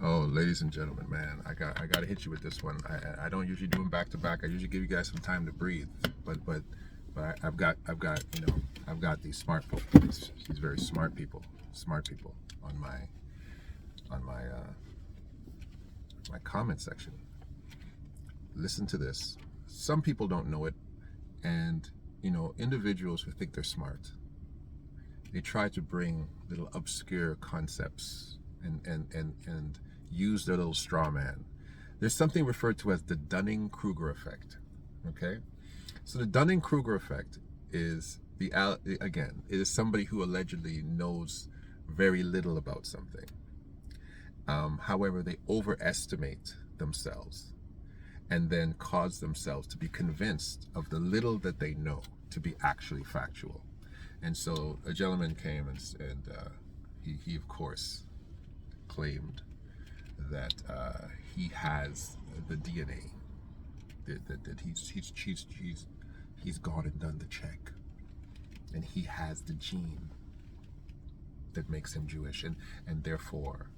Oh, ladies and gentlemen, man, I got to hit you with this one. I don't usually do them back to back. I usually give you guys some time to breathe. But I've got these smart people, these very smart people on my my comment section. Listen to this. Some people don't know it, and individuals who think they're smart, they try to bring little obscure concepts and use their little straw man. There's something referred to as the Dunning-Kruger effect. Okay, so the Dunning-Kruger effect is again, it is somebody who allegedly knows very little about something. However, they overestimate themselves and then cause themselves to be convinced of the little that they know to be actually factual. And so a gentleman came and he of course claimed that he has the DNA, that he's gone and done the check, and he has the gene that makes him Jewish, and therefore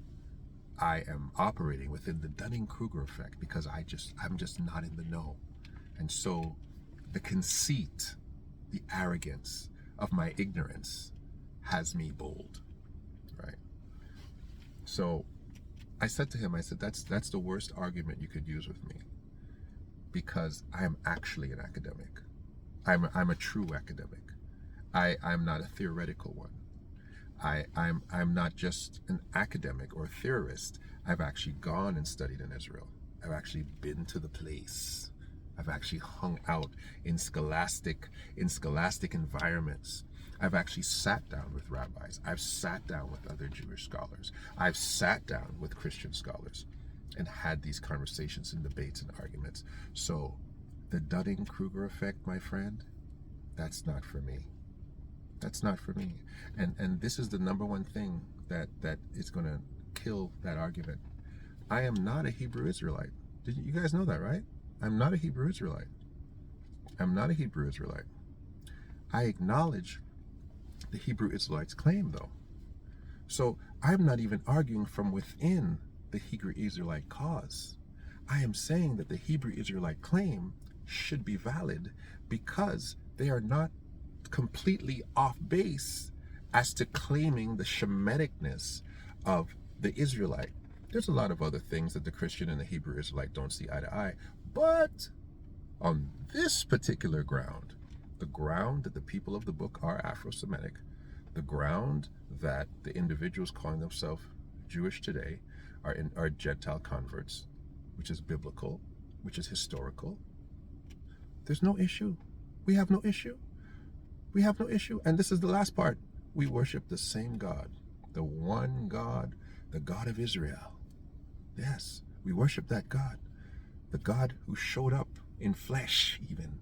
I am operating within the Dunning-Kruger effect because I'm just not in the know. And so the conceit, the arrogance of my ignorance has me bold, right? So I said to him, I said, that's the worst argument you could use with me, because I am actually an academic. I'm a true academic. I'm not a theoretical one. I'm not just an academic or a theorist. I've actually gone and studied in Israel. I've actually been to the place. I've actually hung out in scholastic environments. I've actually sat down with rabbis. I've sat down with other Jewish scholars. I've sat down with Christian scholars and had these conversations and debates and arguments. So the Dunning-Kruger effect, my friend, that's not for me. That's not for me. And this is the number one thing that is going to kill that argument. I am not a Hebrew Israelite. Did you guys know that, right? I'm not a Hebrew Israelite. I'm not a Hebrew Israelite. I acknowledge the Hebrew Israelites' claim, though. So I'm not even arguing from within the Hebrew Israelite cause. I am saying that the Hebrew Israelite claim should be valid because they are not completely off base as to claiming the Shemiticness of the Israelite. There's a lot of other things that the Christian and the Hebrew Israelite don't see eye to eye, but on this particular ground, the ground that the people of the book are Afro-Semitic, the ground that the individuals calling themselves Jewish today are Gentile converts, which is biblical, which is historical, there's no issue. We have no issue. We have no issue. And this is the last part. We worship the same God, the one God, the God of Israel. Yes, we worship that God, the God who showed up in flesh even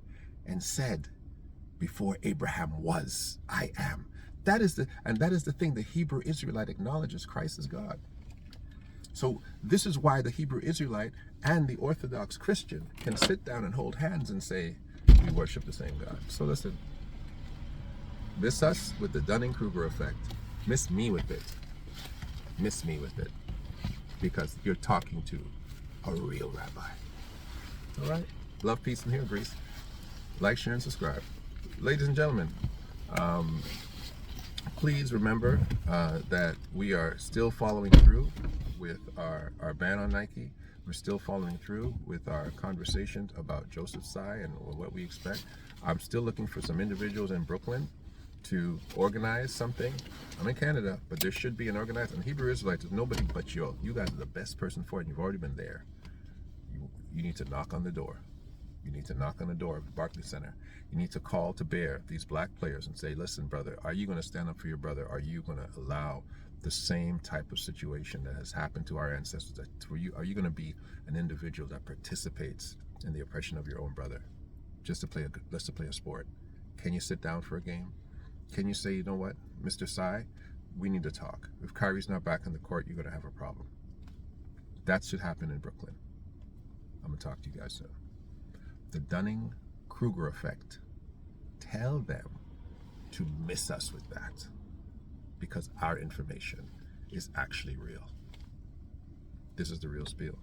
and said, before Abraham was, I am. That is the thing. The Hebrew Israelite acknowledges Christ as God. So this is why the Hebrew Israelite and the Orthodox Christian can sit down and hold hands and say, we worship the same God. So listen, miss us with the Dunning-Kruger effect. Miss me with it. Miss me with it. Because you're talking to a real rabbi. All right? Love, peace, and here, Greece. Like, share, and subscribe. Ladies and gentlemen, please remember that we are still following through with our ban on Nike. We're still following through with our conversations about Joseph Tsai and what we expect. I'm still looking for some individuals in Brooklyn to organize something. I'm in Canada, but there should be an organized, and Hebrew Israelites, there's nobody but you. You guys are the best person for it, and you've already been there. You need to knock on the door. You need to knock on the door of the Barclays Center. You need to call to bear these black players and say, listen, brother, are you going to stand up for your brother? Are you going to allow the same type of situation that has happened to our ancestors? Are you going to be an individual that participates in the oppression of your own brother just to play a sport? Can you sit down for a game? Can you say, you know what, Mr. Tsai, we need to talk. If Kyrie's not back on the court, you're going to have a problem. That should happen in Brooklyn. I'm going to talk to you guys soon. The Dunning-Kruger effect. Tell them to miss us with that, because our information is actually real. This is the real spiel.